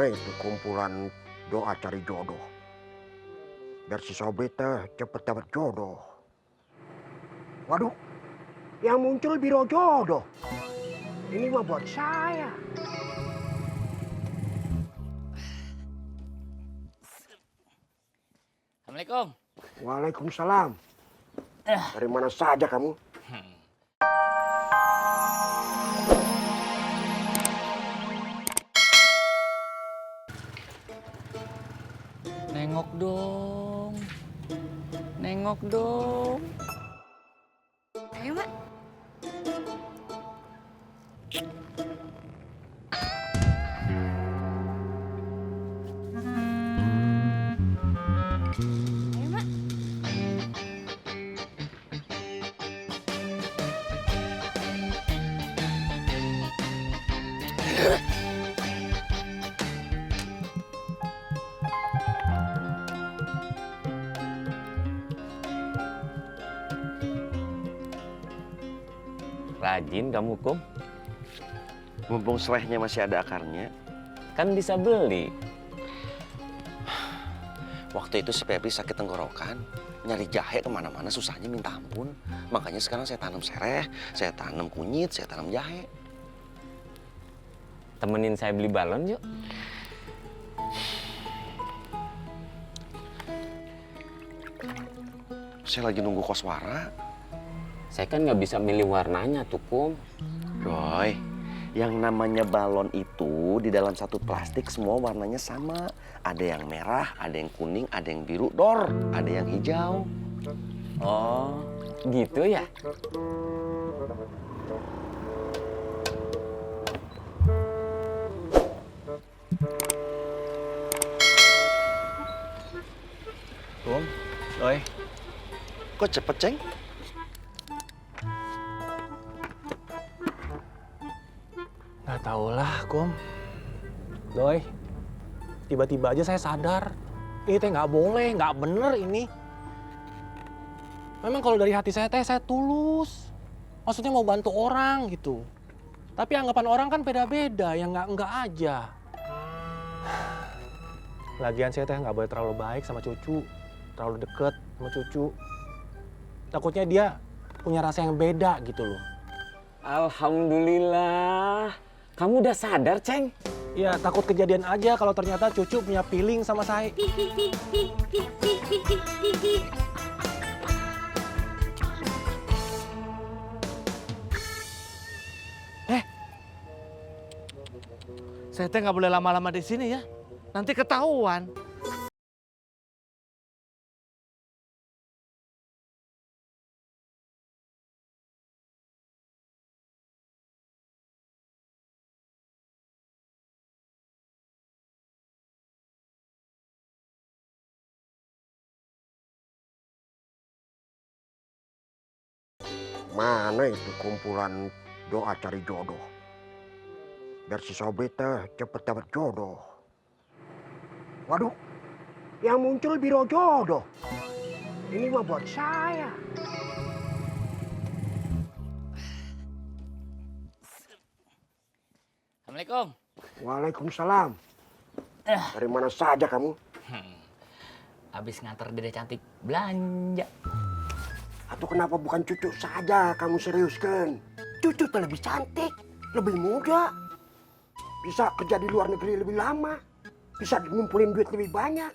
Mana itu kumpulan doa cari jodoh. Biar si Sobri teh cepet dapat jodoh. Waduh, yang muncul biro jodoh. Ini mah buat saya. Assalamualaikum. Waalaikumsalam. Dari mana saja kamu? Nengok dong. Nengok dong. Ayo, Mak. Ayo, Mak. Rajin kamu, Kum. Mumpung selehnya masih ada akarnya. Kan bisa beli. Waktu itu si Pepi sakit tenggorokan, nyari jahe kemana-mana susahnya minta ampun. Makanya sekarang saya tanam sereh, saya tanam kunyit, saya tanam jahe. Temenin saya beli balon yuk. Saya lagi nunggu koswara. Saya kan nggak bisa milih warnanya tuh, Kum. Roy, yang namanya balon itu di dalam satu plastik semua warnanya sama. Ada yang merah, ada yang kuning, ada yang biru, dor, ada yang hijau. Oh, gitu ya? Kum, Roy, kok cepet, Ceng? Nggak tahulah, Kum. Doi, tiba-tiba aja saya sadar. Ini teh nggak boleh, nggak bener ini. Memang kalau dari hati saya teh, saya tulus. Maksudnya mau bantu orang gitu. Tapi anggapan orang kan beda-beda, yang nggak aja. Lagian saya teh nggak boleh terlalu baik sama cucu. Terlalu deket sama cucu. Takutnya dia punya rasa yang beda gitu loh. Alhamdulillah. Kamu udah sadar, Ceng? Ya takut kejadian aja kalau ternyata cucu punya feeling sama saya. Saya teh nggak boleh lama-lama di sini ya, nanti ketahuan. Mana itu kumpulan doa cari jodoh. Biar si Sobri teh cepet dapat jodoh. Waduh, yang muncul biro jodoh. Ini mah buat saya. Assalamualaikum. Waalaikumsalam. Dari mana saja kamu? Habis nganter Dede cantik belanja. Atau kenapa bukan cucu saja kamu seriuskan? Cucu tuh lebih cantik, lebih muda. Bisa kerja di luar negeri lebih lama. Bisa ngumpulin duit lebih banyak.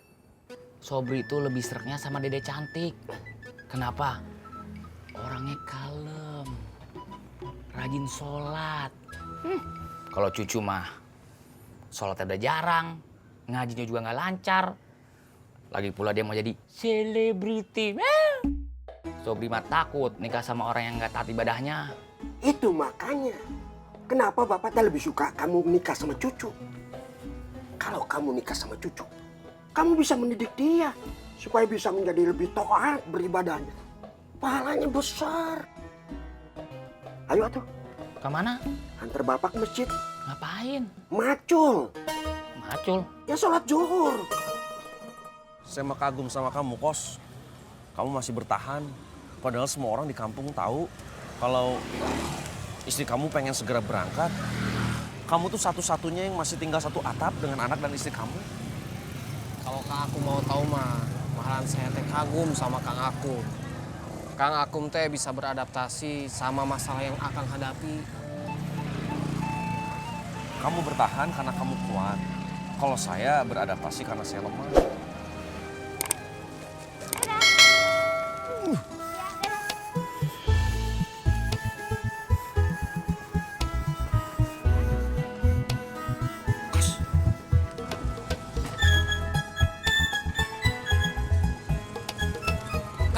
Sobri itu lebih sereknya sama Dede cantik. Kenapa? Orangnya kalem, rajin sholat. Kalau cucu mah sholatnya udah jarang, ngajinya juga nggak lancar. Lagi pula dia mau jadi selebriti. Sobri mah takut nikah sama orang yang nggak taat ibadahnya. Itu makanya. Kenapa bapak teh lebih suka kamu nikah sama cucu? Kalau kamu nikah sama cucu, kamu bisa mendidik dia supaya bisa menjadi lebih taat beribadahnya. Pahalanya besar. Ayo atuh, Kemana? antar bapak ke masjid. Ngapain? Macul. Macul. Ya sholat zuhur. Saya mah kagum sama kamu, Kos. Kamu masih bertahan. Padahal semua orang di kampung tahu kalau istri kamu pengen segera berangkat. Kamu tuh satu-satunya yang masih tinggal satu atap dengan anak dan istri kamu. Kalau Kang Akum mau tahu mah, malahan saya teh kagum sama Kang Akum. Kang Akum teh bisa beradaptasi sama masalah yang Akang hadapi. Kamu bertahan karena kamu kuat. Kalau saya beradaptasi karena saya lemah.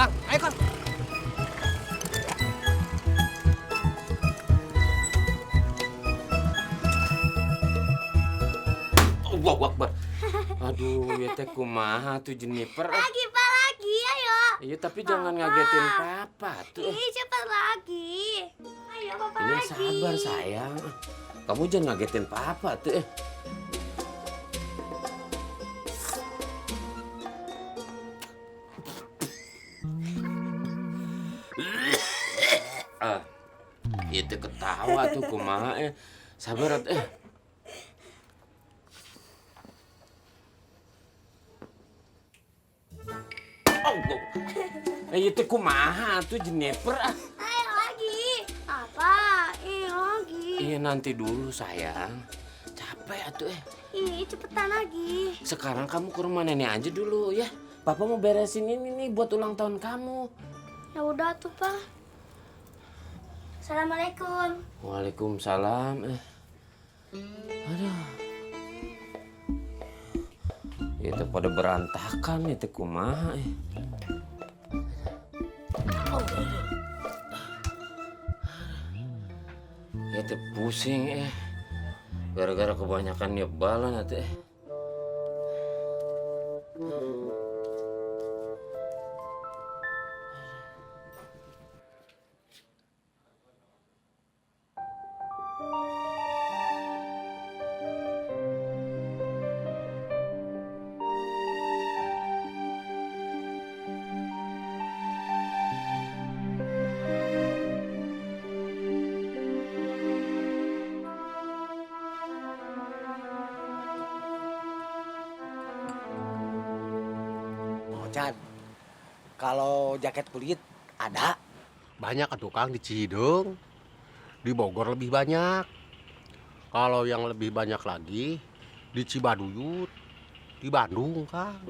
Kang, ayo Kang. Allahu Akbar. Aduh, ya teh kumaha tuh Jennifer. Lagi, Pak, lagi. Ayo. Iya, tapi jangan ngagetin papa tuh. Ih, cepat lagi. Ayo, Papa Ini lagi. sabar sayang. Kamu jangan ngagetin papa tuh. Ah, itu ketawa tuh kumaha sabar Oh, itu kumaha tuh Jennifer Ayo lagi. Apa? Lagi. Iya nanti dulu sayang. Capek atuh Ih, cepetan lagi. Sekarang kamu ke rumah nenek aja dulu ya. Papa mau beresin ini nih buat ulang tahun kamu. Ya udah tuh, Pak. Assalamualaikum. Waalaikumsalam. Aduh. Itu pada berantakan itu kumaha Itu pusing gara-gara kebanyakan nyebalan atuh Chan, kalau jaket kulit ada? Banyak atuh Kang di Cihidung. Di Bogor lebih banyak. Kalau yang lebih banyak lagi di Cibaduyut, di Bandung Kang.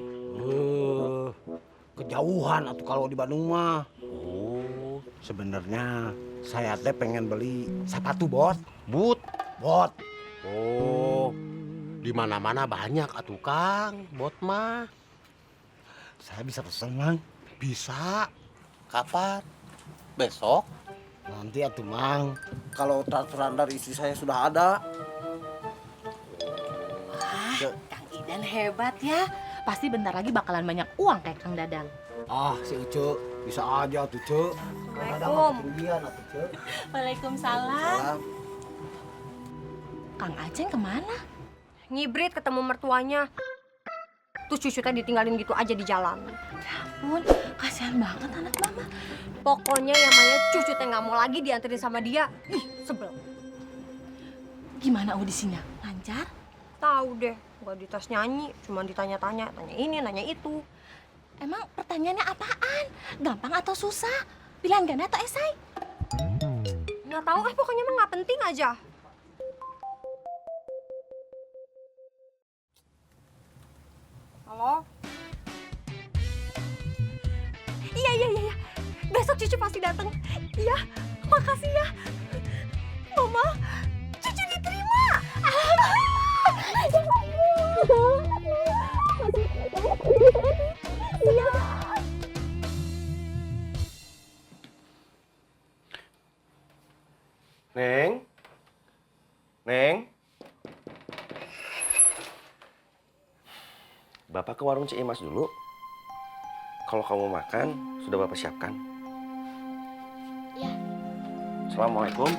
Kejauhan atau kalau di Bandung mah. Oh, sebenarnya saya teh pengen beli sepatu bot. Bot. Oh, di mana-mana banyak atuh Kang, bot mah. Saya bisa pesen, Mang. Bisa. Kapan? Besok? Nanti atuh, Mang. Kalau transferan dari istri saya sudah ada. Wah, Kang Idan hebat ya. Pasti bentar lagi bakalan banyak uang kayak Kang Dadang. Ah, si Ucu. Bisa aja tuh, Cuk. Assalamualaikum. Ketinggian atuh, Cuk. Waalaikumsalam. Kang Aceng kemana? Ngibrit ketemu mertuanya. Terus cucu teh ditinggalin gitu aja di jalan. Ya ampun, kasihan banget anak mama. Pokoknya yang namanya cucu teh nggak mau lagi dianterin sama dia. Ih, sebel. Gimana audisinya? Lancar? Tahu deh, nggak dites nyanyi, cuma ditanya-tanya, tanya ini, nanya itu. Emang pertanyaannya apaan? Gampang atau susah? Pilihan ganda atau esai? Nggak tahu, pokoknya mah nggak penting aja. Halo? Iya. Besok cucu pasti datang. Iya, makasih ya. Mama, cucu diterima. Iya. Neng. Bapak ke warung Cik Imas dulu. Kalau kamu makan, sudah Bapak siapkan. Ya. Assalamualaikum.